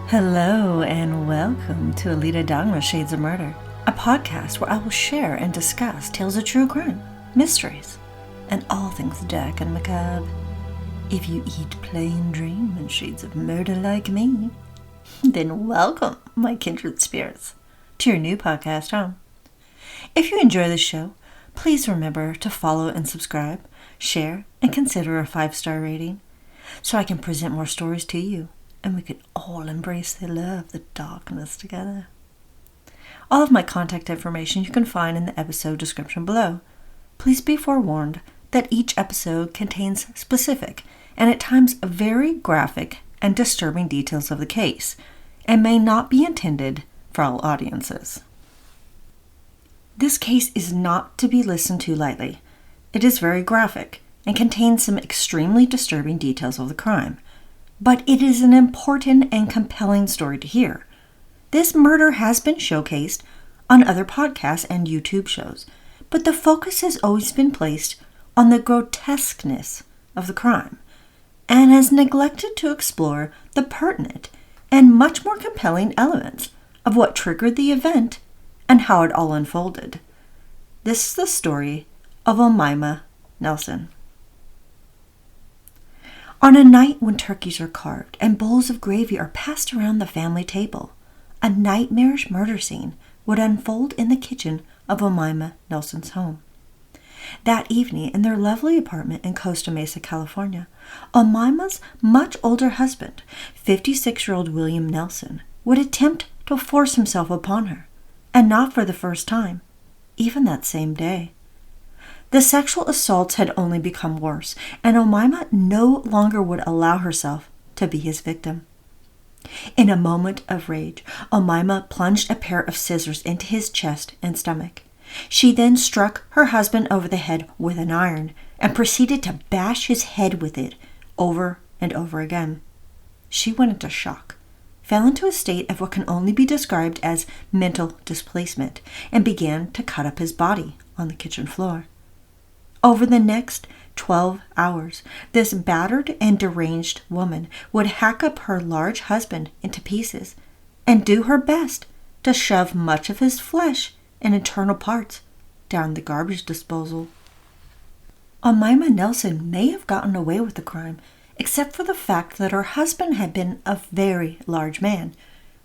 Hello and welcome to alitadogmasshadesofmurder, of Murder, a podcast where I will share and discuss tales of true crime, mysteries, and all things dark and macabre. If you eat, play, and dream in shades of murder like me, then welcome, my kindred spirits, to your new podcast home. If you enjoy the show, please remember to follow and subscribe, share, and consider a 5-star rating so I can present more stories to you and we can all embrace the love, the darkness together. All of my contact information you can find in the episode description below. Please be forewarned that each episode contains specific and at times very graphic and disturbing details of the case and may not be intended for all audiences. This case is not to be listened to lightly. It is very graphic and contains some extremely disturbing details of the crime. But it is an important and compelling story to hear. This murder has been showcased on other podcasts and YouTube shows, but the focus has always been placed on the grotesqueness of the crime and has neglected to explore the pertinent and much more compelling elements of what triggered the event and how it all unfolded. This is the story of Omaima Nelson. On a night when turkeys are carved and bowls of gravy are passed around the family table, a nightmarish murder scene would unfold in the kitchen of Omaima Nelson's home. That evening, in their lovely apartment in Costa Mesa, California, Omaima's much older husband, 56-year-old William Nelson, would attempt to force himself upon her, and not for the first time, even that same day. The sexual assaults had only become worse, and Omaima no longer would allow herself to be his victim. In a moment of rage, Omaima plunged a pair of scissors into his chest and stomach. She then struck her husband over the head with an iron and proceeded to bash his head with it over and over again. She went into shock, fell into a state of what can only be described as mental displacement, and began to cut up his body on the kitchen floor. Over the next 12 hours, this battered and deranged woman would hack up her large husband into pieces and do her best to shove much of his flesh and internal parts down the garbage disposal. Omaima Nelson may have gotten away with the crime, except for the fact that her husband had been a very large man,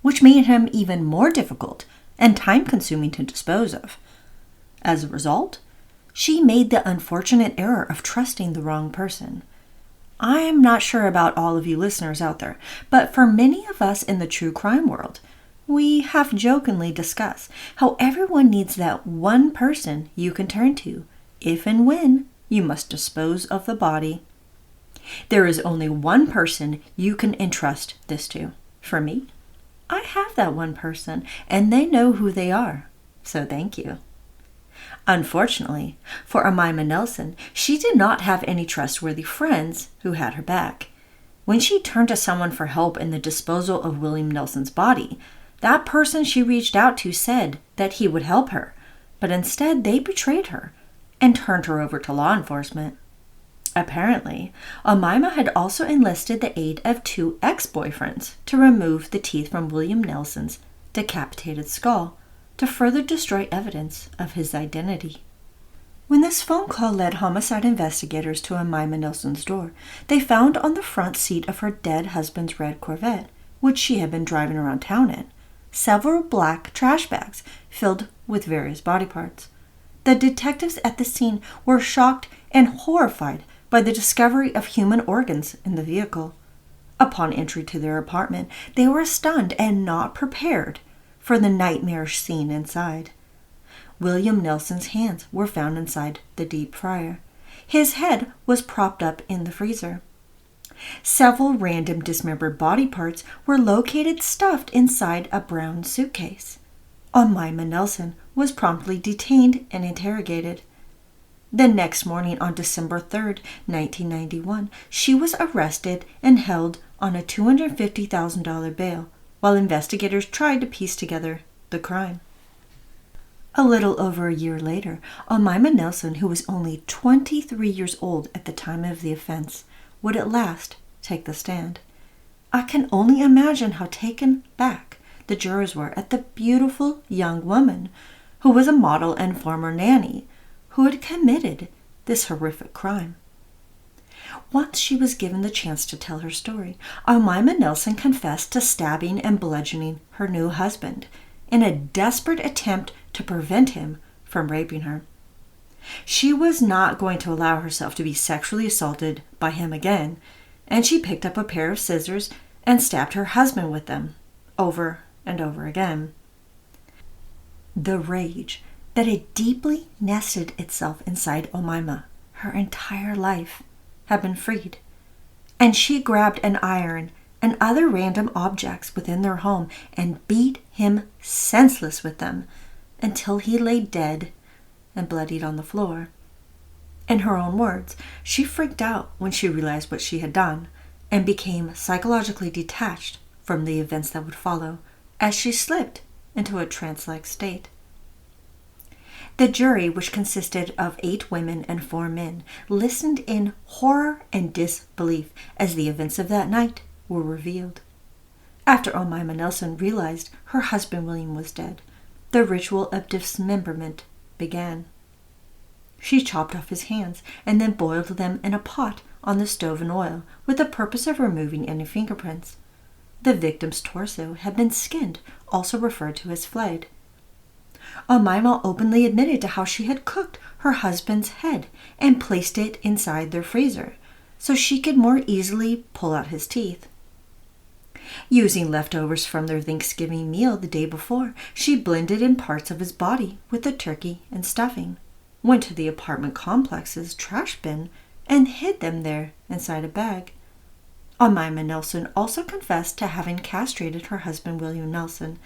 which made him even more difficult and time-consuming to dispose of. As a result, she made the unfortunate error of trusting the wrong person. I am not sure about all of you listeners out there, but for many of us in the true crime world, we half-jokingly discuss how everyone needs that one person you can turn to if and when you must dispose of the body. There is only one person you can entrust this to. For me, I have that one person, and they know who they are, so thank you. Unfortunately, for Omaima Nelson, she did not have any trustworthy friends who had her back. When she turned to someone for help in the disposal of William Nelson's body, that person she reached out to said that he would help her, but instead they betrayed her and turned her over to law enforcement. Apparently, Omaima had also enlisted the aid of 2 ex-boyfriends to remove the teeth from William Nelson's decapitated skull, to further destroy evidence of his identity. When this phone call led homicide investigators to Omaima Nelson's door, they found on the front seat of her dead husband's red Corvette, which she had been driving around town in, several black trash bags filled with various body parts. The detectives at the scene were shocked and horrified by the discovery of human organs in the vehicle. Upon entry to their apartment, they were stunned and not prepared for the nightmarish scene inside. William Nelson's hands were found inside the deep fryer. His head was propped up in the freezer. Several random dismembered body parts were located stuffed inside a brown suitcase. Omaima Nelson was promptly detained and interrogated. The next morning, on December 3rd, 1991, she was arrested and held on a $250,000 bail, while investigators tried to piece together the crime. A little over a year later, Omaima Nelson, who was only 23 years old at the time of the offense, would at last take the stand. I can only imagine how taken back the jurors were at the beautiful young woman who was a model and former nanny who had committed this horrific crime. Once she was given the chance to tell her story, Omaima Nelson confessed to stabbing and bludgeoning her new husband in a desperate attempt to prevent him from raping her. She was not going to allow herself to be sexually assaulted by him again, and she picked up a pair of scissors and stabbed her husband with them, over and over again. The rage that had deeply nested itself inside Omaima her entire life had been freed, and she grabbed an iron and other random objects within their home and beat him senseless with them until he lay dead and bloodied on the floor. In her own words, she freaked out when she realized what she had done and became psychologically detached from the events that would follow as she slipped into a trance-like state. The jury, which consisted of 8 women and 4 men, listened in horror and disbelief as the events of that night were revealed. After Omaima Nelson realized her husband William was dead, the ritual of dismemberment began. She chopped off his hands and then boiled them in a pot on the stove in oil with the purpose of removing any fingerprints. The victim's torso had been skinned, also referred to as flayed. Omaima openly admitted to how she had cooked her husband's head and placed it inside their freezer so she could more easily pull out his teeth. Using leftovers from their Thanksgiving meal the day before, she blended in parts of his body with the turkey and stuffing, went to the apartment complex's trash bin, and hid them there inside a bag. Omaima Nelson also confessed to having castrated her husband William Nelson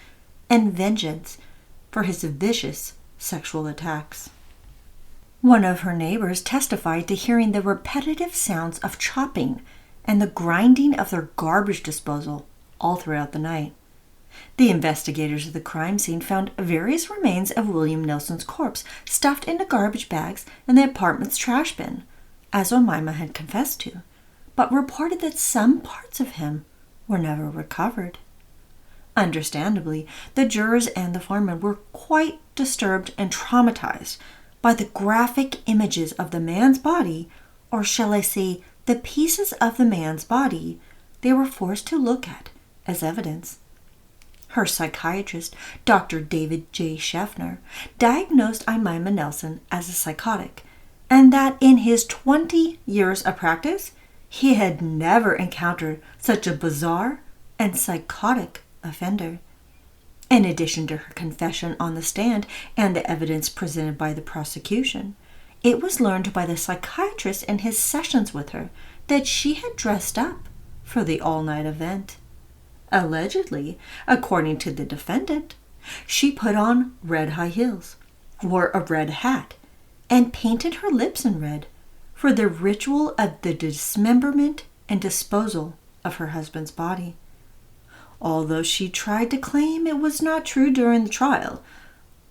in vengeance for his vicious sexual attacks. One of her neighbors testified to hearing the repetitive sounds of chopping and the grinding of their garbage disposal all throughout the night. The investigators of the crime scene found various remains of William Nelson's corpse stuffed into garbage bags in the apartment's trash bin, as Omaima had confessed to, but reported that some parts of him were never recovered. Understandably, the jurors and the foreman were quite disturbed and traumatized by the graphic images of the man's body, or shall I say, the pieces of the man's body they were forced to look at as evidence. Her psychiatrist, Dr. David J. Scheffner, diagnosed Omaima Nelson as a psychotic, and that in his 20 years of practice, he had never encountered such a bizarre and psychotic offender. In addition to her confession on the stand and the evidence presented by the prosecution, it was learned by the psychiatrist in his sessions with her that she had dressed up for the all-night event. Allegedly, according to the defendant, she put on red high heels, wore a red hat, and painted her lips in red for the ritual of the dismemberment and disposal of her husband's body. Although she tried to claim it was not true during the trial,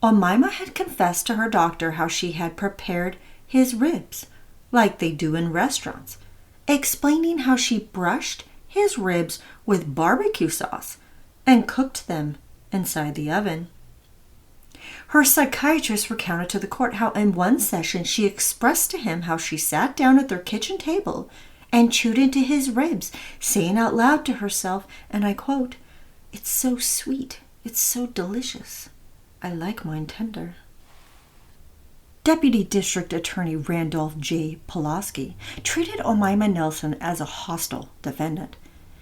Omaima had confessed to her doctor how she had prepared his ribs, like they do in restaurants, explaining how she brushed his ribs with barbecue sauce and cooked them inside the oven. Her psychiatrist recounted to the court how in one session she expressed to him how she sat down at their kitchen table and chewed into his ribs, saying out loud to herself, and I quote, "It's so sweet, it's so delicious. I like mine tender." Deputy District Attorney Randolph J. Pulaski treated Omaima Nelson as a hostile defendant.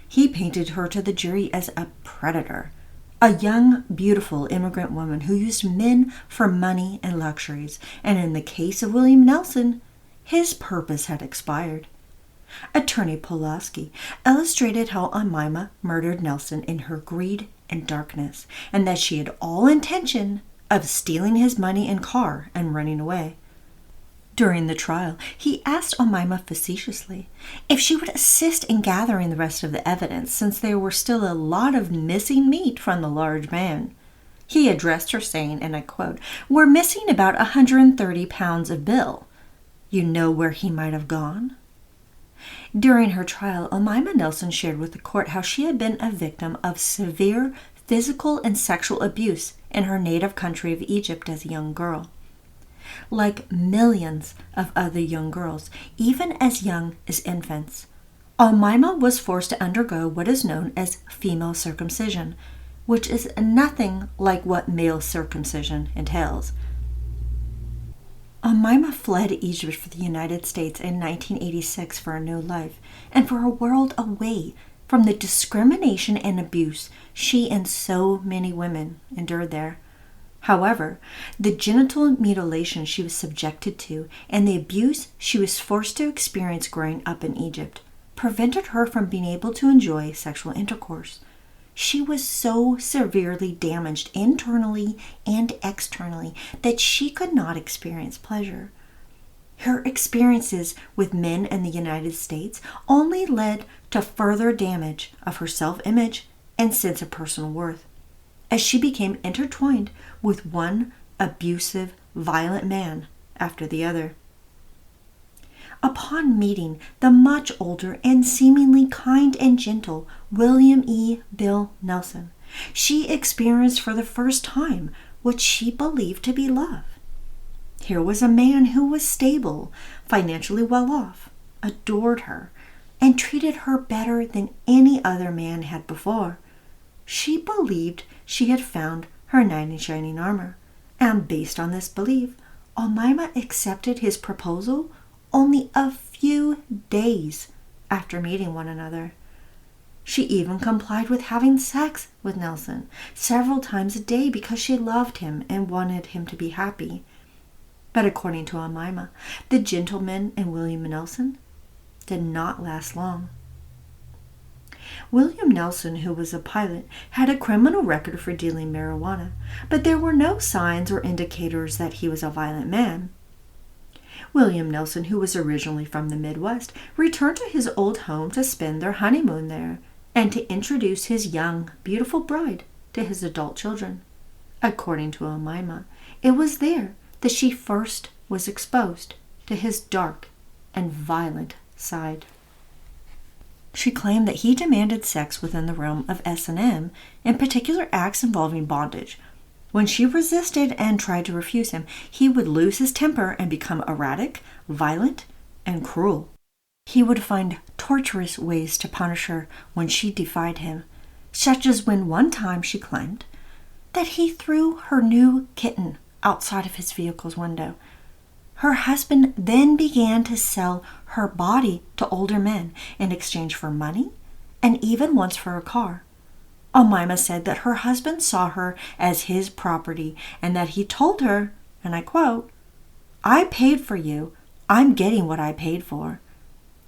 He painted her to the jury as a predator, a young, beautiful immigrant woman who used men for money and luxuries, and in the case of William Nelson, his purpose had expired. Attorney Pulaski illustrated how Omaima murdered Nelson in her greed and darkness, and that she had all intention of stealing his money and car and running away. During the trial, he asked Omaima facetiously if she would assist in gathering the rest of the evidence, since there were still a lot of missing meat from the large man. He addressed her saying, and I quote, "We're missing about 130 pounds of bill. You know where he might have gone?" During her trial, Omaima Nelson shared with the court how she had been a victim of severe physical and sexual abuse in her native country of Egypt as a young girl. Like millions of other young girls, even as young as infants, Omaima was forced to undergo what is known as female circumcision, which is nothing like what male circumcision entails. Omaima fled Egypt for the United States in 1986 for a new life and for a world away from the discrimination and abuse she and so many women endured there. However, the genital mutilation she was subjected to and the abuse she was forced to experience growing up in Egypt prevented her from being able to enjoy sexual intercourse. She was so severely damaged internally and externally that she could not experience pleasure. Her experiences with men in the United States only led to further damage of her self-image and sense of personal worth, as she became intertwined with one abusive, violent man after the other. Upon meeting the much older and seemingly kind and gentle William E. Bill Nelson, she experienced for the first time what she believed to be love. Here was a man who was stable, financially well off, adored her, and treated her better than any other man had before. She believed she had found her knight in shining armor, and based on this belief, Omaima accepted his proposal only a few days after meeting one another. She even complied with having sex with Nelson several times a day because she loved him and wanted him to be happy. But according to Omaima, the gentleman and William Nelson did not last long. William Nelson, who was a pilot, had a criminal record for dealing marijuana, but there were no signs or indicators that he was a violent man. William Nelson, who was originally from the Midwest, returned to his old home to spend their honeymoon there and to introduce his young, beautiful bride to his adult children. According to Omaima, it was there that she first was exposed to his dark and violent side. She claimed that he demanded sex within the realm of S&M, in particular acts involving bondage. When she resisted and tried to refuse him, he would lose his temper and become erratic, violent, and cruel. He would find torturous ways to punish her when she defied him, such as when one time she claimed that he threw her new kitten outside of his vehicle's window. Her husband then began to sell her body to older men in exchange for money and even once for a car. Omaima said that her husband saw her as his property and that he told her, and I quote, "I paid for you. I'm getting what I paid for."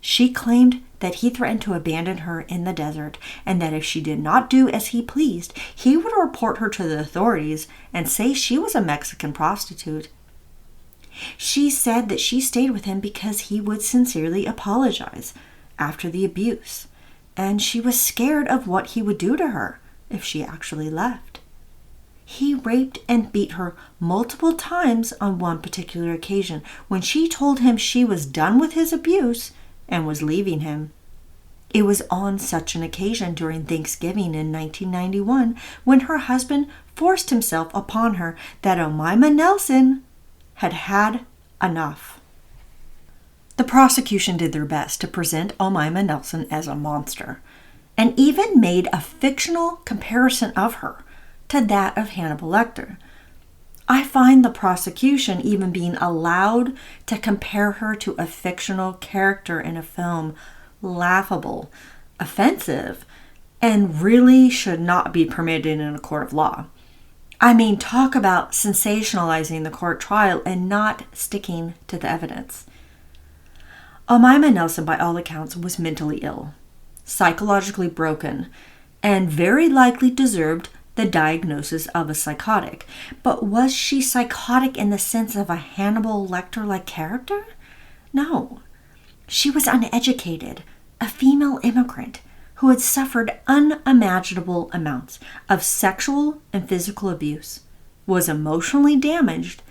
She claimed that he threatened to abandon her in the desert and that if she did not do as he pleased, he would report her to the authorities and say she was a Mexican prostitute. She said that she stayed with him because he would sincerely apologize after the abuse, and she was scared of what he would do to her if she actually left. He raped and beat her multiple times on one particular occasion when she told him she was done with his abuse and was leaving him. It was on such an occasion during Thanksgiving in 1991 when her husband forced himself upon her that Omaima Nelson had had enough. The prosecution did their best to present Omaima Nelson as a monster, and even made a fictional comparison of her to that of Hannibal Lecter. I find the prosecution even being allowed to compare her to a fictional character in a film laughable, offensive, and really should not be permitted in a court of law. I mean, talk about sensationalizing the court trial and not sticking to the evidence. Omaima Nelson, by all accounts, was mentally ill, psychologically broken, and very likely deserved the diagnosis of a psychotic. But was she psychotic in the sense of a Hannibal Lecter-like character? No. She was uneducated, a female immigrant who had suffered unimaginable amounts of sexual and physical abuse, was emotionally damaged,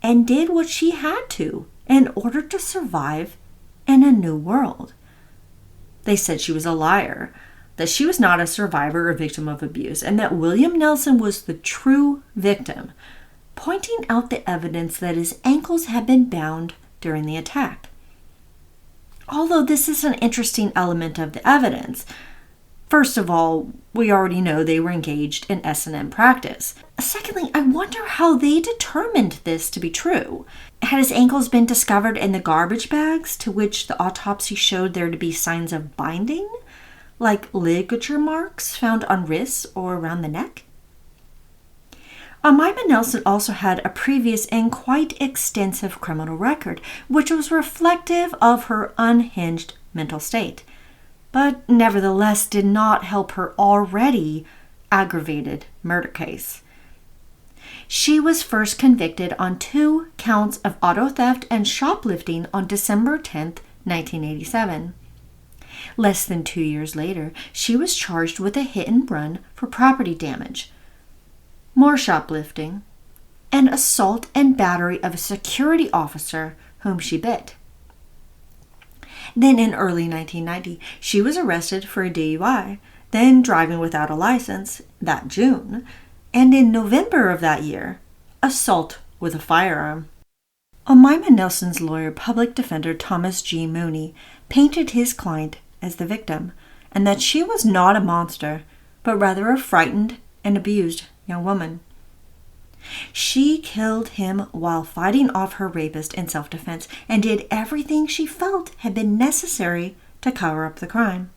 and did what she had to in order to survive in a new world. They said she was a liar, that she was not a survivor or victim of abuse, and that William Nelson was the true victim, pointing out the evidence that his ankles had been bound during the attack. Although this is an interesting element of the evidence. First of all, we already know they were engaged in S&M practice. Secondly, I wonder how they determined this to be true. Had his ankles been discovered in the garbage bags to which the autopsy showed there to be signs of binding, like ligature marks found on wrists or around the neck? Omaima Nelson also had a previous and quite extensive criminal record, which was reflective of her unhinged mental state, but nevertheless did not help her already aggravated murder case. She was first convicted on 2 counts of auto theft and shoplifting on December 10, 1987. Less than 2 years later, she was charged with a hit and run for property damage, more shoplifting, and assault and battery of a security officer whom she bit. Then in early 1990, she was arrested for a DUI, then driving without a license that June, and in November of that year, assault with a firearm. Omaima Nelson's lawyer, public defender Thomas G. Mooney, painted his client as the victim, and that she was not a monster, but rather a frightened and abused young woman. She killed him while fighting off her rapist in self-defense and did everything she felt had been necessary to cover up the crime.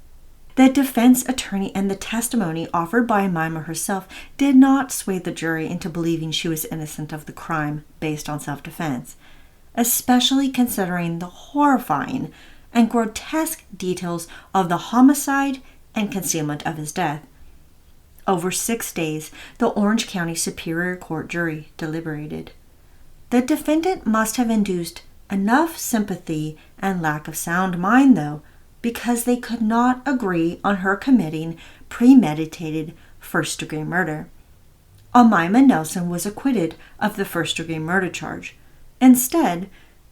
The defense attorney and the testimony offered by Omaima herself did not sway the jury into believing she was innocent of the crime based on self-defense, especially considering the horrifying and grotesque details of the homicide and concealment of his death. Over 6 days, the Orange County Superior Court jury deliberated. The defendant must have induced enough sympathy and lack of sound mind, though, because they could not agree on her committing premeditated first-degree murder. Omaima Nelson was acquitted of the first-degree murder charge. Instead,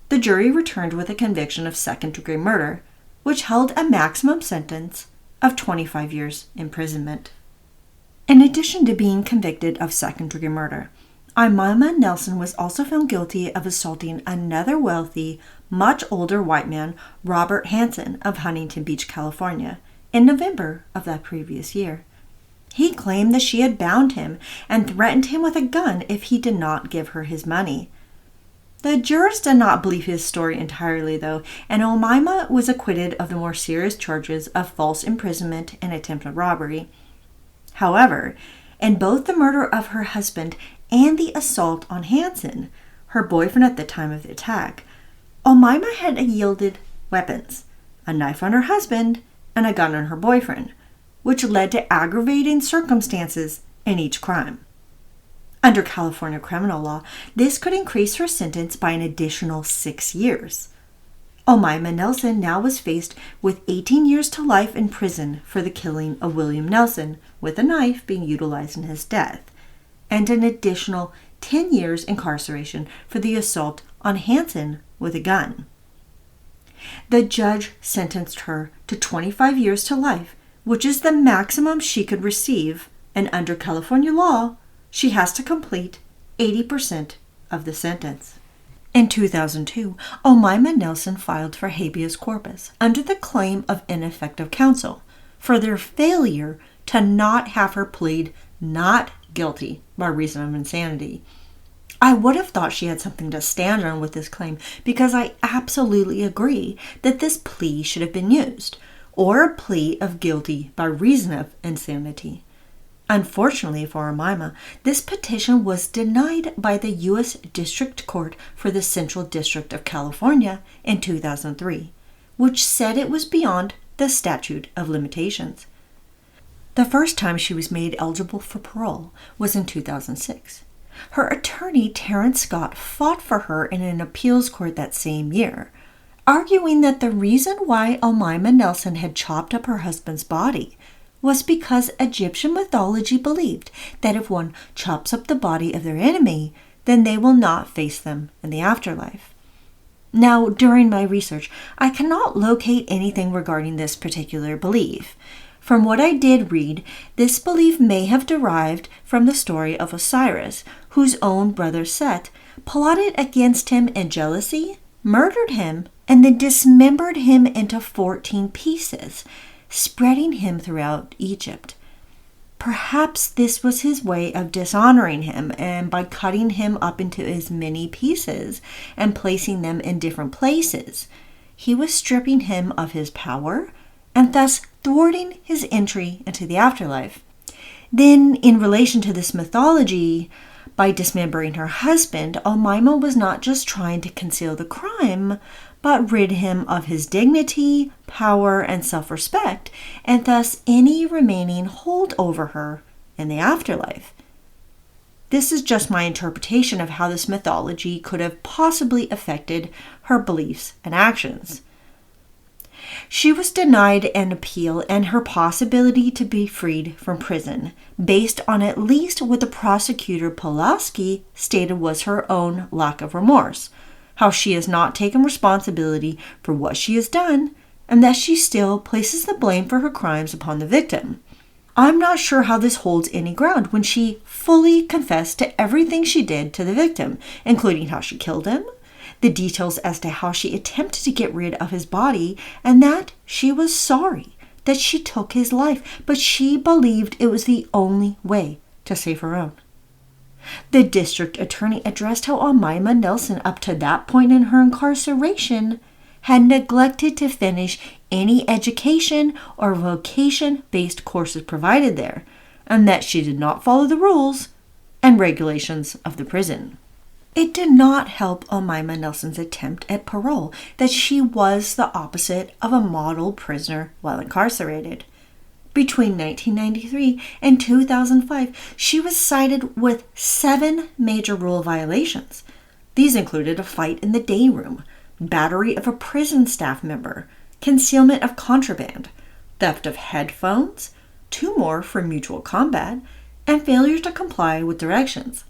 the jury returned with a conviction of second-degree murder, which held a maximum sentence of 25 years imprisonment. In addition to being convicted of second-degree murder, Omaima Nelson was also found guilty of assaulting another wealthy, much older white man, Robert Hansen of Huntington Beach, California, in November of that previous year. He claimed that she had bound him and threatened him with a gun if he did not give her his money. The jurors did not believe his story entirely, though, and Omaima was acquitted of the more serious charges of false imprisonment and attempted robbery. However, in both the murder of her husband and the assault on Hansen, her boyfriend at the time of the attack, Omaima had yielded weapons, a knife on her husband and a gun on her boyfriend, which led to aggravating circumstances in each crime. Under California criminal law, this could increase her sentence by an additional 6 years. Omaima Nelson now was faced with 18 years to life in prison for the killing of William Nelson, with a knife being utilized in his death, and an additional 10 years incarceration for the assault on Hansen with a gun. The judge sentenced her to 25 years to life, which is the maximum she could receive, and under California law, she has to complete 80% of the sentence. In 2002, Omaima Nelson filed for habeas corpus under the claim of ineffective counsel for their failure to not have her plead not guilty by reason of insanity. I would have thought she had something to stand on with this claim because I absolutely agree that this plea should have been used, or a plea of guilty by reason of insanity. Unfortunately for Omaima, this petition was denied by the U.S. District Court for the Central District of California in 2003, which said it was beyond the statute of limitations. The first time she was made eligible for parole was in 2006. Her attorney, Terrence Scott, fought for her in an appeals court that same year, arguing that the reason why Omaima Nelson had chopped up her husband's body was because Egyptian mythology believed that if one chops up the body of their enemy, then they will not face them in the afterlife. Now, during my research, I cannot locate anything regarding this particular belief. From what I did read, this belief may have derived from the story of Osiris, whose own brother Set plotted against him in jealousy, murdered him, and then dismembered him into 14 pieces, spreading him throughout Egypt. Perhaps this was his way of dishonoring him, and by cutting him up into as many pieces and placing them in different places, he was stripping him of his power and thus thwarting his entry into the afterlife. Then, in relation to this mythology, by dismembering her husband, Omaima was not just trying to conceal the crime, but rid him of his dignity, power, and self-respect, and thus any remaining hold over her in the afterlife. This is just my interpretation of how this mythology could have possibly affected her beliefs and actions. She was denied an appeal and her possibility to be freed from prison, based on at least what the prosecutor Pulaski stated was her own lack of remorse, how she has not taken responsibility for what she has done, and that she still places the blame for her crimes upon the victim. I'm not sure how this holds any ground when she fully confessed to everything she did to the victim, including how she killed him, the details as to how she attempted to get rid of his body, and that she was sorry that she took his life, but she believed it was the only way to save her own. The district attorney addressed how Omaima Nelson, up to that point in her incarceration, had neglected to finish any education or vocation-based courses provided there, and that she did not follow the rules and regulations of the prison. It did not help Omaima Nelson's attempt at parole that she was the opposite of a model prisoner while incarcerated. Between 1993 and 2005, she was cited with 7 major rule violations. These included a fight in the day room, battery of a prison staff member, concealment of contraband, theft of headphones, 2 more for mutual combat, and failure to comply with directions.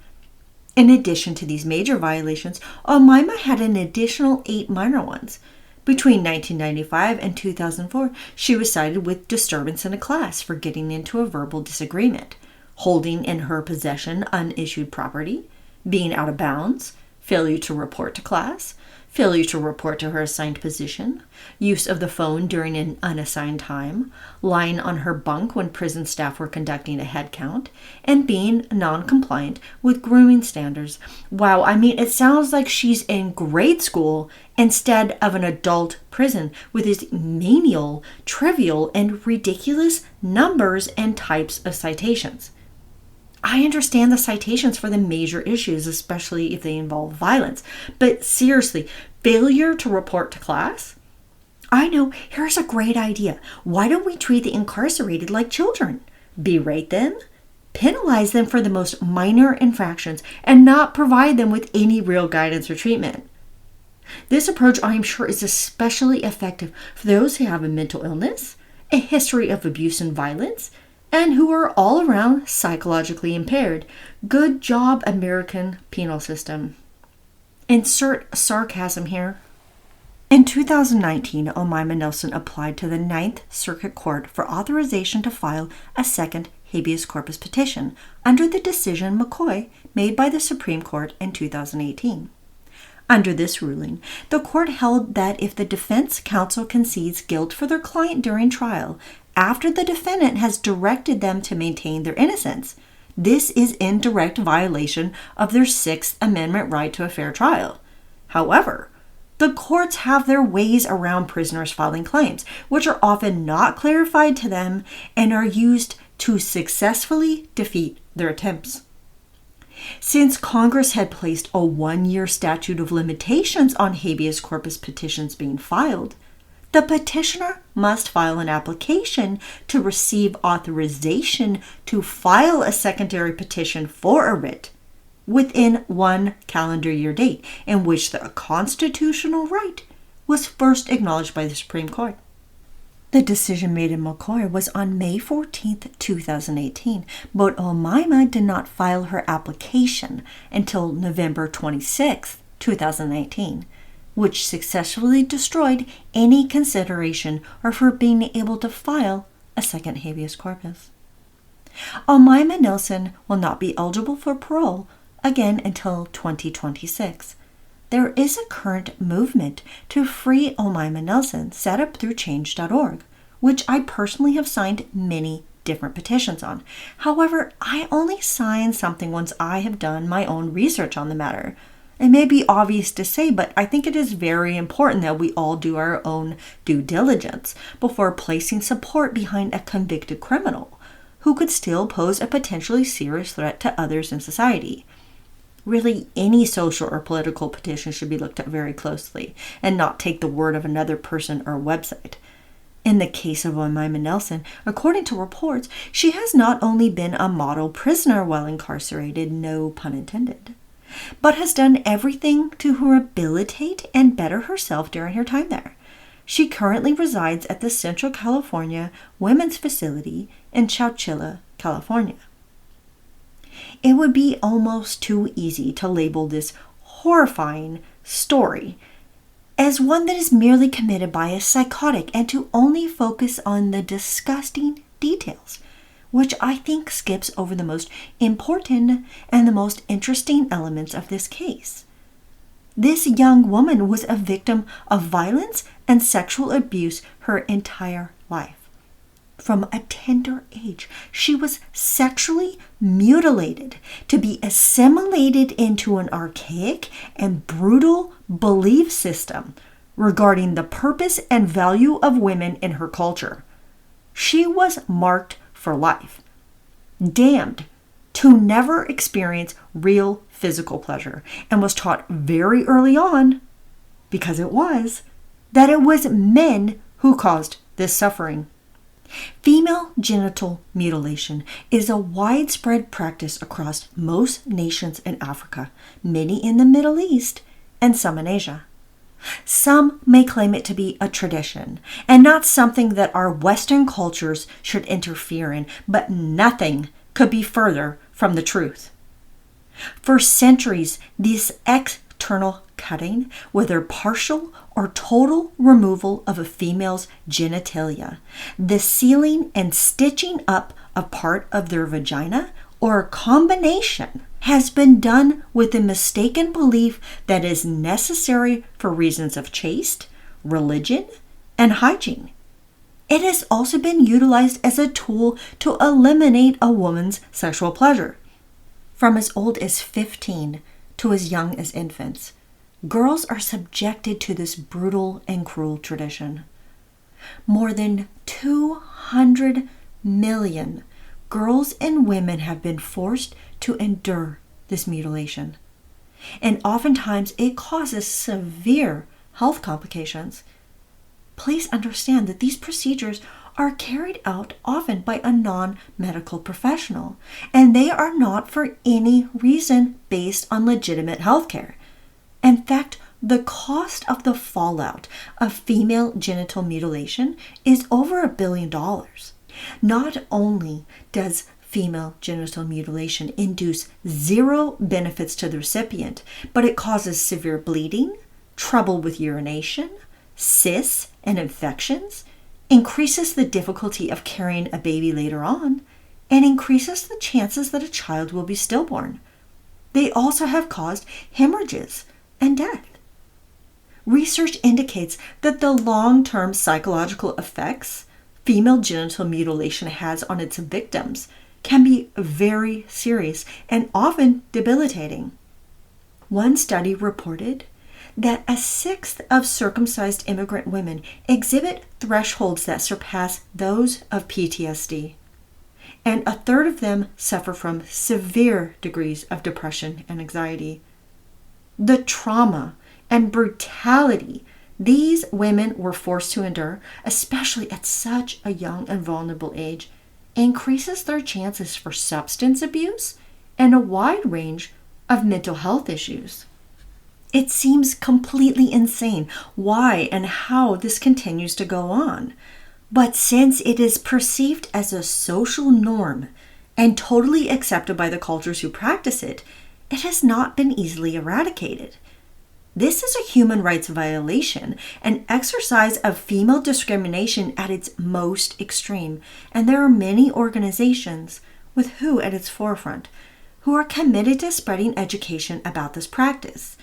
In addition to these major violations, Omaima had an additional 8 minor ones. Between 1995 and 2004, she was cited with disturbance in a class for getting into a verbal disagreement, holding in her possession unissued property, being out of bounds, failure to report to class, failure to report to her assigned position, use of the phone during an unassigned time, lying on her bunk when prison staff were conducting a head count, and being non-compliant with grooming standards. Wow, it sounds like she's in grade school instead of an adult prison with these menial, trivial, and ridiculous numbers and types of citations. I understand the citations for the major issues, especially if they involve violence. But seriously, failure to report to class? I know, here's a great idea. Why don't we treat the incarcerated like children? Berate them, penalize them for the most minor infractions, and not provide them with any real guidance or treatment. This approach, I am sure, is especially effective for those who have a mental illness, a history of abuse and violence, and who are all around psychologically impaired. Good job, American penal system. Insert sarcasm here. In 2019, Omaima Nelson applied to the 9th Circuit Court for authorization to file a second habeas corpus petition under the decision McCoy made by the Supreme Court in 2018. Under this ruling, the court held that if the defense counsel concedes guilt for their client during trial, after the defendant has directed them to maintain their innocence, this is in direct violation of their 6th Amendment right to a fair trial. However, the courts have their ways around prisoners filing claims, which are often not clarified to them and are used to successfully defeat their attempts. Since Congress had placed a 1-year statute of limitations on habeas corpus petitions being filed, the petitioner must file an application to receive authorization to file a secondary petition for a writ within 1 calendar year date in which the constitutional right was first acknowledged by the Supreme Court. The decision made in McCoy was on May 14, 2018, but Omaima did not file her application until November 26, 2019. which successfully destroyed any consideration of her being able to file a second habeas corpus. Omaima Nelson will not be eligible for parole again until 2026. There is a current movement to free Omaima Nelson set up through change.org, which I personally have signed many different petitions on. However, I only sign something once I have done my own research on the matter. It may be obvious to say, but I think it is very important that we all do our own due diligence before placing support behind a convicted criminal who could still pose a potentially serious threat to others in society. Really, any social or political petition should be looked at very closely and not take the word of another person or website. In the case of Omaima Nelson, according to reports, she has not only been a model prisoner while incarcerated, no pun intended, but has done everything to rehabilitate and better herself during her time there. She currently resides at the Central California Women's Facility in Chowchilla, California. It would be almost too easy to label this horrifying story as one that is merely committed by a psychotic and to only focus on the disgusting details, which I think skips over the most important and the most interesting elements of this case. This young woman was a victim of violence and sexual abuse her entire life. From a tender age, she was sexually mutilated to be assimilated into an archaic and brutal belief system regarding the purpose and value of women in her culture. She was marked for life, damned to never experience real physical pleasure, and was taught very early on, because it was, that it was men who caused this suffering. Female genital mutilation is a widespread practice across most nations in Africa, many in the Middle East, and some in Asia. Some may claim it to be a tradition and not something that our Western cultures should interfere in, but nothing could be further from the truth. For centuries, this external cutting, whether partial or total removal of a female's genitalia, the sealing and stitching up of part of their vagina, or a combination, has been done with the mistaken belief that is necessary for reasons of chaste, religion, and hygiene. It has also been utilized as a tool to eliminate a woman's sexual pleasure. From as old as 15 to as young as infants, girls are subjected to this brutal and cruel tradition. More than 200 million girls and women have been forced to endure this mutilation, and oftentimes it causes severe health complications. Please understand that these procedures are carried out often by a non-medical professional, and they are not for any reason based on legitimate health care. In fact, the cost of the fallout of female genital mutilation is over $1 billion. Not only does female genital mutilation induce zero benefits to the recipient, but it causes severe bleeding, trouble with urination, cysts and infections, increases the difficulty of carrying a baby later on, and increases the chances that a child will be stillborn. They also have caused hemorrhages and death. Research indicates that the long-term psychological effects female genital mutilation has on its victims can be very serious and often debilitating. One study reported that a sixth of circumcised immigrant women exhibit thresholds that surpass those of PTSD, and a third of them suffer from severe degrees of depression and anxiety. The trauma and brutality these women were forced to endure, especially at such a young and vulnerable age, increases their chances for substance abuse and a wide range of mental health issues. It seems completely insane why and how this continues to go on. But since it is perceived as a social norm and totally accepted by the cultures who practice it, it has not been easily eradicated. This is a human rights violation, an exercise of female discrimination at its most extreme, and there are many organizations, with WHO at its forefront, who are committed to spreading education about this practice,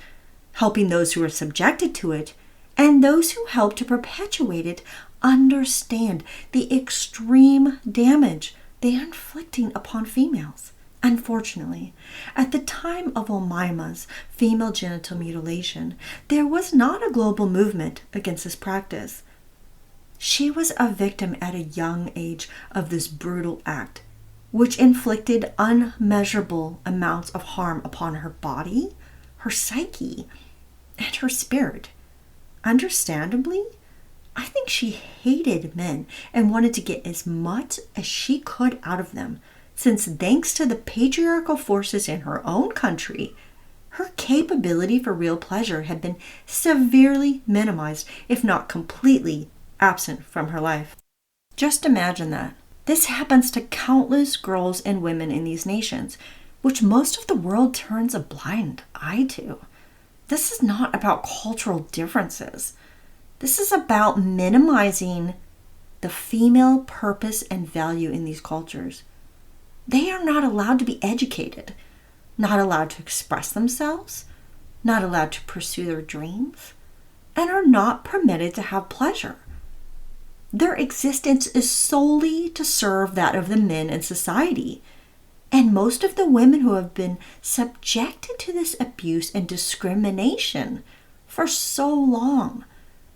helping those who are subjected to it and those who help to perpetuate it understand the extreme damage they are inflicting upon females. Unfortunately, at the time of Omaima's female genital mutilation, there was not a global movement against this practice. She was a victim at a young age of this brutal act, which inflicted unmeasurable amounts of harm upon her body, her psyche, and her spirit. Understandably, I think she hated men and wanted to get as much as she could out of them, since thanks to the patriarchal forces in her own country, her capability for real pleasure had been severely minimized, if not completely absent from her life. Just imagine that. This happens to countless girls and women in these nations, which most of the world turns a blind eye to. This is not about cultural differences. This is about minimizing the female purpose and value in these cultures. They are not allowed to be educated, not allowed to express themselves, not allowed to pursue their dreams, and are not permitted to have pleasure. Their existence is solely to serve that of the men in society. And most of the women who have been subjected to this abuse and discrimination for so long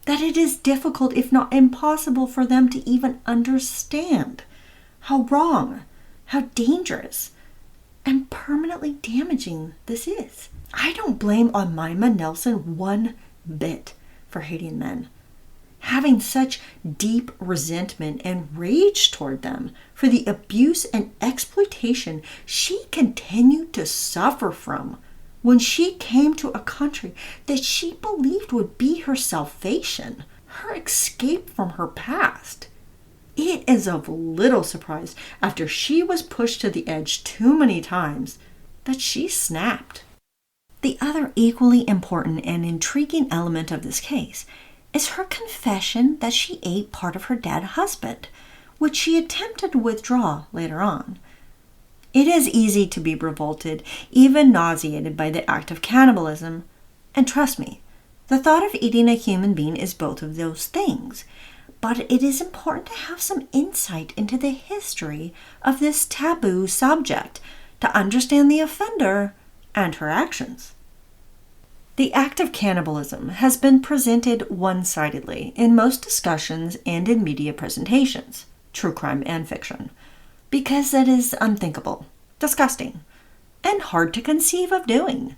that it is difficult, if not impossible, for them to even understand how wrong, how dangerous, and permanently damaging this is. I don't blame Omaima Nelson one bit for hating men, having such deep resentment and rage toward them for the abuse and exploitation she continued to suffer from when she came to a country that she believed would be her salvation, her escape from her past. It is of little surprise, after she was pushed to the edge too many times, that she snapped. The other equally important and intriguing element of this case is her confession that she ate part of her dead husband, which she attempted to withdraw later on. It is easy to be revolted, even nauseated by the act of cannibalism, and trust me, the thought of eating a human being is both of those things, but it is important to have some insight into the history of this taboo subject to understand the offender and her actions. The act of cannibalism has been presented one-sidedly in most discussions and in media presentations, true crime and fiction, because it is unthinkable, disgusting, and hard to conceive of doing,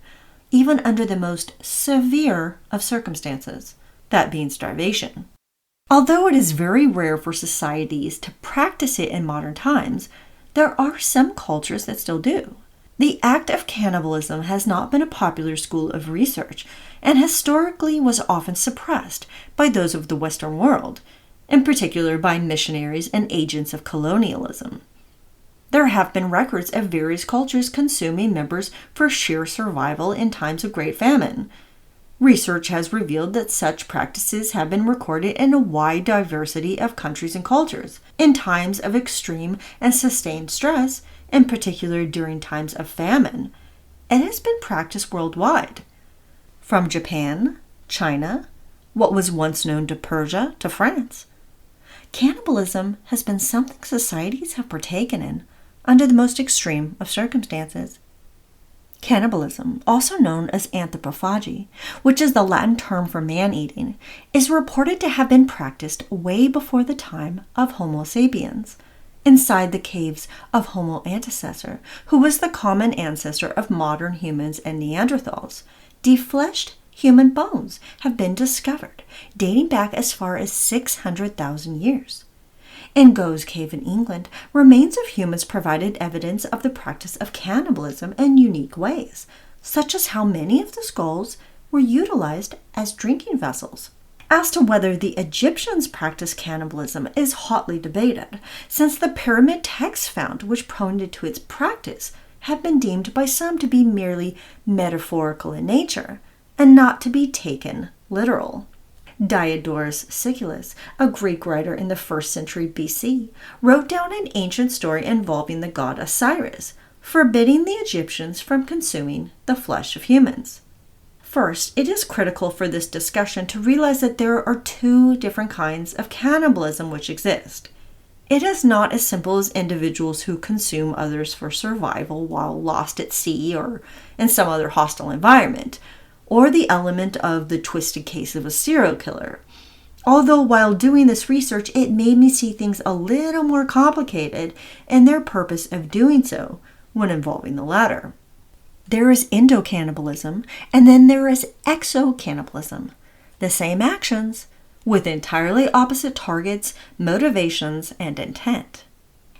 even under the most severe of circumstances, that being starvation. Although it is very rare for societies to practice it in modern times, there are some cultures that still do. The act of cannibalism has not been a popular school of research and historically was often suppressed by those of the Western world, in particular by missionaries and agents of colonialism. There have been records of various cultures consuming members for sheer survival in times of great famine. Research has revealed that such practices have been recorded in a wide diversity of countries and cultures, in times of extreme and sustained stress, in particular during times of famine. It has been practiced worldwide. From Japan, China, what was once known to Persia, to France. Cannibalism has been something societies have partaken in under the most extreme of circumstances. Cannibalism, also known as anthropophagy, which is the Latin term for man-eating, is reported to have been practiced way before the time of Homo sapiens, inside the caves of Homo antecessor, who was the common ancestor of modern humans and Neanderthals. Defleshed human bones have been discovered, dating back as far as 600,000 years. In Goes Cave in England, remains of humans provided evidence of the practice of cannibalism in unique ways, such as how many of the skulls were utilized as drinking vessels. As to whether the Egyptians practiced cannibalism is hotly debated, since the pyramid texts found which pointed to its practice have been deemed by some to be merely metaphorical in nature, and not to be taken literal. Diodorus Siculus, a Greek writer in the 1st century BC, wrote down an ancient story involving the god Osiris, forbidding the Egyptians from consuming the flesh of humans. First, it is critical for this discussion to realize that there are two different kinds of cannibalism which exist. It is not as simple as individuals who consume others for survival while lost at sea or in some other hostile environment, or the element of the twisted case of a serial killer. Although while doing this research, it made me see things a little more complicated in their purpose of doing so when involving the latter. There is endocannibalism, and then there is exocannibalism. The same actions, with entirely opposite targets, motivations, and intent.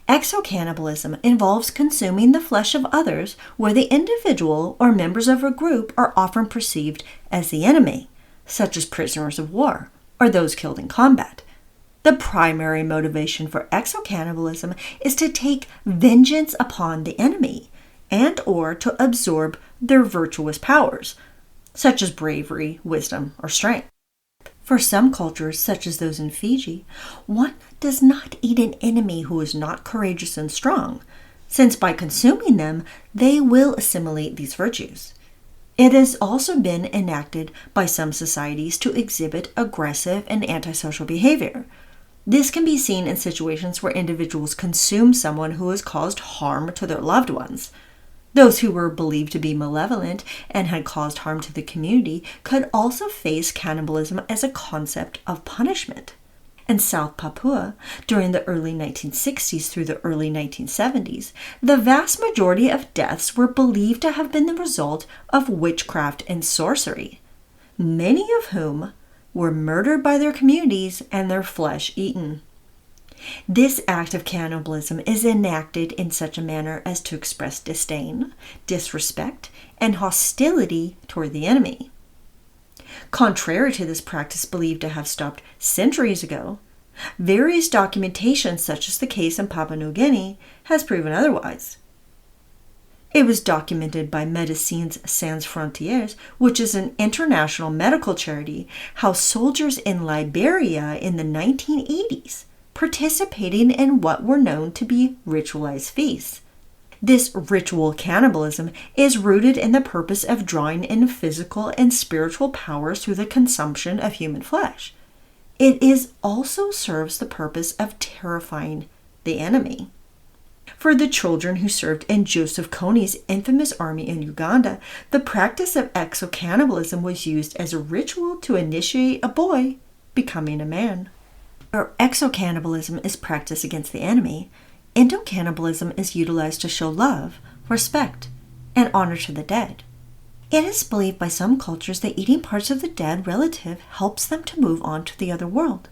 Exocannibalism involves consuming the flesh of others where the individual or members of a group are often perceived as the enemy, such as prisoners of war or those killed in combat. The primary motivation for exocannibalism is to take vengeance upon the enemy and or to absorb their virtuous powers, such as bravery, wisdom, or strength. For some cultures, such as those in Fiji, one does not eat an enemy who is not courageous and strong, since by consuming them, they will assimilate these virtues. It has also been enacted by some societies to exhibit aggressive and antisocial behavior. This can be seen in situations where individuals consume someone who has caused harm to their loved ones. Those who were believed to be malevolent and had caused harm to the community could also face cannibalism as a concept of punishment. In South Papua, during the early 1960s through the early 1970s, the vast majority of deaths were believed to have been the result of witchcraft and sorcery, many of whom were murdered by their communities and their flesh eaten. This act of cannibalism is enacted in such a manner as to express disdain, disrespect, and hostility toward the enemy. Contrary to this practice believed to have stopped centuries ago, various documentation, such as the case in Papua New Guinea, has proven otherwise. It was documented by Médecins Sans Frontières, which is an international medical charity, how soldiers in Liberia in the 1980s participating in what were known to be ritualized feasts. This ritual cannibalism is rooted in the purpose of drawing in physical and spiritual powers through the consumption of human flesh. It also serves the purpose of terrifying the enemy. For the children who served in Joseph Kony's infamous army in Uganda, the practice of exocannibalism was used as a ritual to initiate a boy becoming a man. Where exocannibalism is practiced against the enemy, endocannibalism is utilized to show love, respect, and honor to the dead. It is believed by some cultures that eating parts of the dead relative helps them to move on to the other world,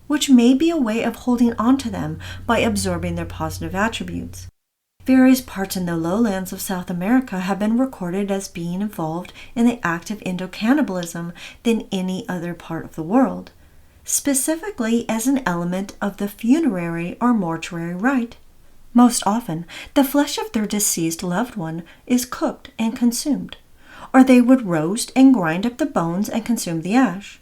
which may be a way of holding on to them by absorbing their positive attributes. Various parts in the lowlands of South America have been recorded as being involved in the act of endocannibalism than any other part of the world, specifically as an element of the funerary or mortuary rite. Most often, the flesh of their deceased loved one is cooked and consumed, or they would roast and grind up the bones and consume the ash.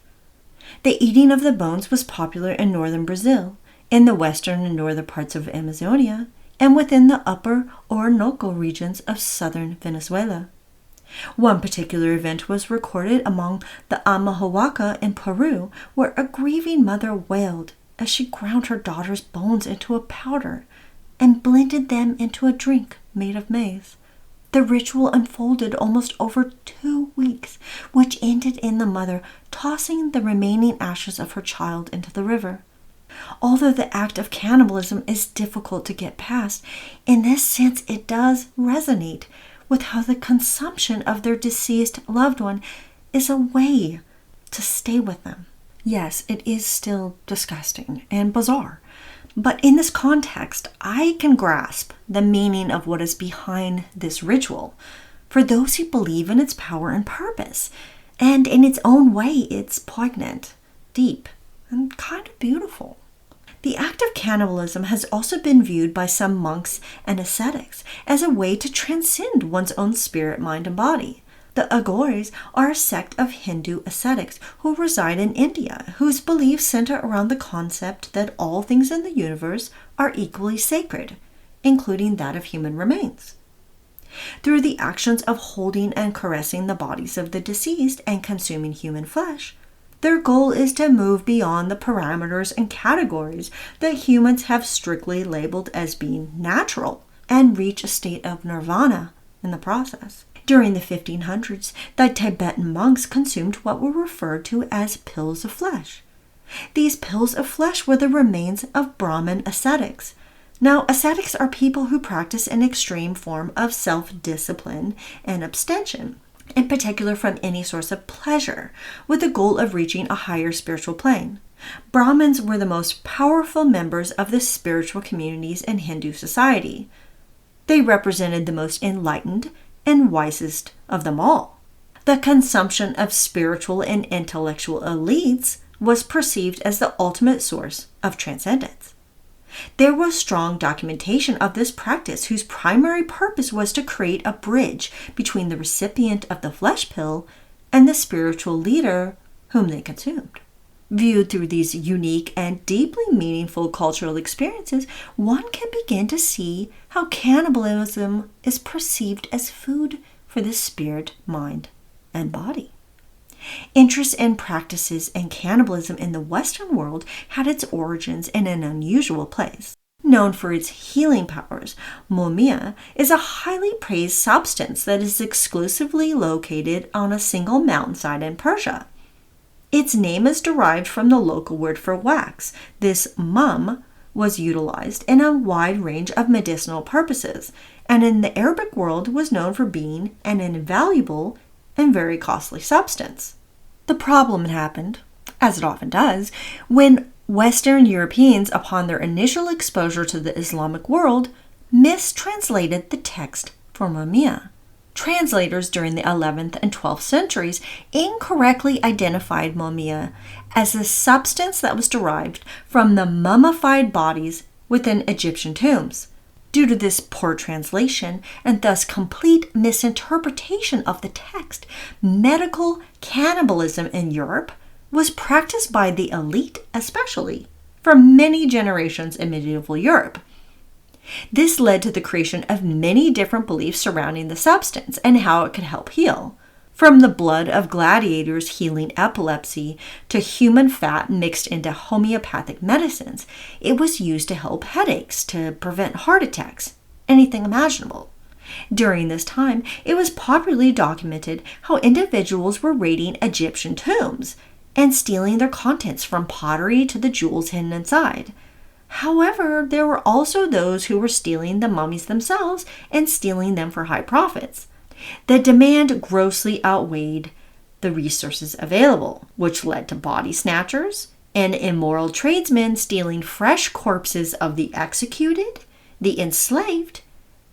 The eating of the bones was popular in northern Brazil, in the western and northern parts of Amazonia, and within the upper Orinoco regions of southern Venezuela. One particular event was recorded among the Amahuaca in Peru, where a grieving mother wailed as she ground her daughter's bones into a powder and blended them into a drink made of maize. The ritual unfolded almost over 2 weeks, which ended in the mother tossing the remaining ashes of her child into the river. Although the act of cannibalism is difficult to get past, in this sense it does resonate with how the consumption of their deceased loved one is a way to stay with them. Yes, it is still disgusting and bizarre, but in this context, I can grasp the meaning of what is behind this ritual for those who believe in its power and purpose. And in its own way, it's poignant, deep, and kind of beautiful. The act of cannibalism has also been viewed by some monks and ascetics as a way to transcend one's own spirit, mind, and body, The Aghoris are a sect of Hindu ascetics who reside in India, whose beliefs center around the concept that all things in the universe are equally sacred, including that of human remains. Through the actions of holding and caressing the bodies of the deceased and consuming human flesh, their goal is to move beyond the parameters and categories that humans have strictly labeled as being natural and reach a state of nirvana in the process. During the 1500s, the Tibetan monks consumed what were referred to as pills of flesh. These pills of flesh were the remains of Brahmin ascetics. Now, ascetics are people who practice an extreme form of self-discipline and abstention, in particular from any source of pleasure, with the goal of reaching a higher spiritual plane. Brahmins were the most powerful members of the spiritual communities in Hindu society. They represented the most enlightened and wisest of them all. The consumption of spiritual and intellectual elites was perceived as the ultimate source of transcendence. There was strong documentation of this practice whose primary purpose was to create a bridge between the recipient of the flesh pill and the spiritual leader whom they consumed. Viewed through these unique and deeply meaningful cultural experiences, one can begin to see how cannibalism is perceived as food for the spirit, mind, and body. Interest in practices and cannibalism in the Western world had its origins in an unusual place. Known for its healing powers, Omaima is a highly praised substance that is exclusively located on a single mountainside in Persia. Its name is derived from the local word for wax. This mum was utilized in a wide range of medicinal purposes, and in the Arabic world was known for being an invaluable and very costly substance. The problem happened, as it often does, when Western Europeans, upon their initial exposure to the Islamic world, mistranslated the text for Omaima. Translators during the 11th and 12th centuries incorrectly identified Omaima as a substance that was derived from the mummified bodies within Egyptian tombs. Due to this poor translation and thus complete misinterpretation of the text, medical cannibalism in Europe was practiced by the elite especially for many generations in medieval Europe. This led to the creation of many different beliefs surrounding the substance and how it could help heal. From the blood of gladiators healing epilepsy to human fat mixed into homeopathic medicines, it was used to help headaches, to prevent heart attacks, anything imaginable. During this time, it was popularly documented how individuals were raiding Egyptian tombs and stealing their contents from pottery to the jewels hidden inside. However, there were also those who were stealing the mummies themselves and stealing them for high profits. The demand grossly outweighed the resources available, which led to body snatchers and immoral tradesmen stealing fresh corpses of the executed, the enslaved,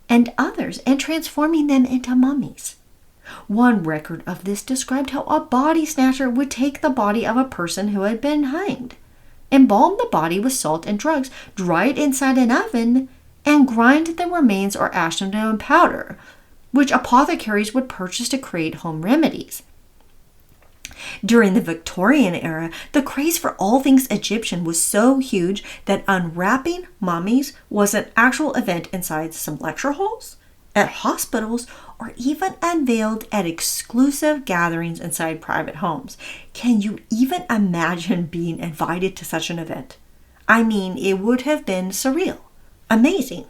and others and transforming them into mummies. One record of this described how a body snatcher would take the body of a person who had been hanged, embalm the body with salt and drugs, dry it inside an oven, and grind the remains or ash them into powder, which apothecaries would purchase to create home remedies. During the Victorian era, the craze for all things Egyptian was so huge that unwrapping mummies was an actual event inside some lecture halls, at hospitals, or even unveiled at exclusive gatherings inside private homes. Can you even imagine being invited to such an event? I mean, it would have been surreal, amazing,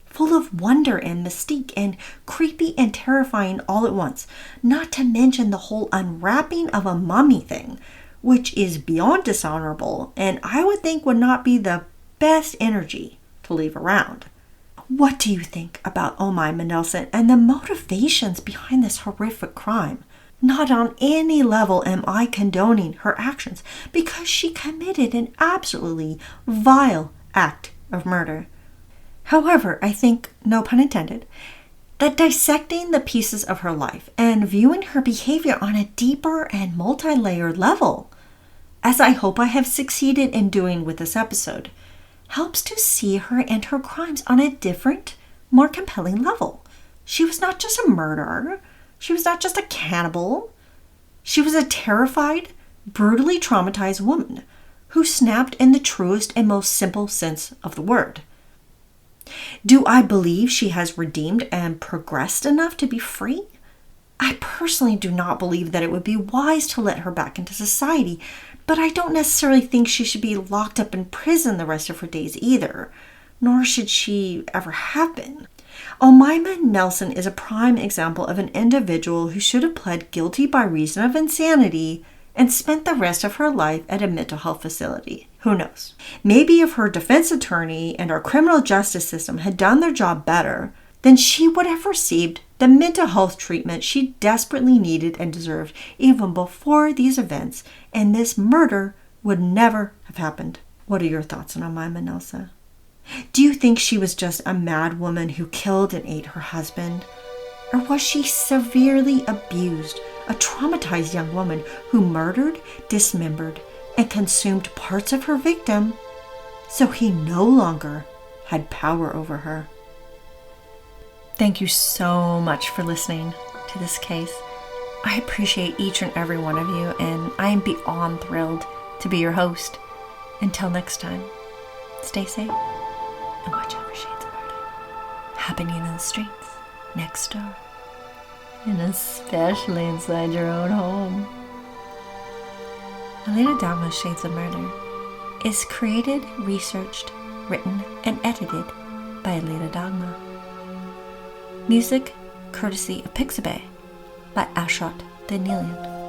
full of wonder and mystique, and creepy and terrifying all at once, not to mention the whole unwrapping of a mummy thing, which is beyond dishonorable and I would think would not be the best energy to leave around. What do you think about Omaima Nelson and the motivations behind this horrific crime? Not on any level am I condoning her actions because she committed an absolutely vile act of murder. However, I think, no pun intended, that dissecting the pieces of her life and viewing her behavior on a deeper and multi-layered level, as I hope I have succeeded in doing with this episode, helps to see her and her crimes on a different, more compelling level. She was not just a murderer. She was not just a cannibal. She was a terrified, brutally traumatized woman who snapped in the truest and most simple sense of the word. Do I believe she has redeemed and progressed enough to be free? I personally do not believe that it would be wise to let her back into society, but I don't necessarily think she should be locked up in prison the rest of her days either, nor should she ever have been. Omaima Nelson is a prime example of an individual who should have pled guilty by reason of insanity and spent the rest of her life at a mental health facility. Who knows? Maybe if her defense attorney and our criminal justice system had done their job better, then she would have received the mental health treatment she desperately needed and deserved even before these events, and this murder would never have happened. What are your thoughts on Omaima Nelson? Do you think she was just a mad woman who killed and ate her husband? Or was she severely abused, a traumatized young woman who murdered, dismembered, and consumed parts of her victim so he no longer had power over her? Thank you so much for listening to this case. I appreciate each and every one of you, and I am beyond thrilled to be your host. Until next time, stay safe and watch out for shades of murder happening in the streets, next door, and especially inside your own home. Alitadogmasshadesofmurder Shades of Murder is created, researched, written, and edited by Alitadogma. Music courtesy of Pixabay by Ashot the Neliant.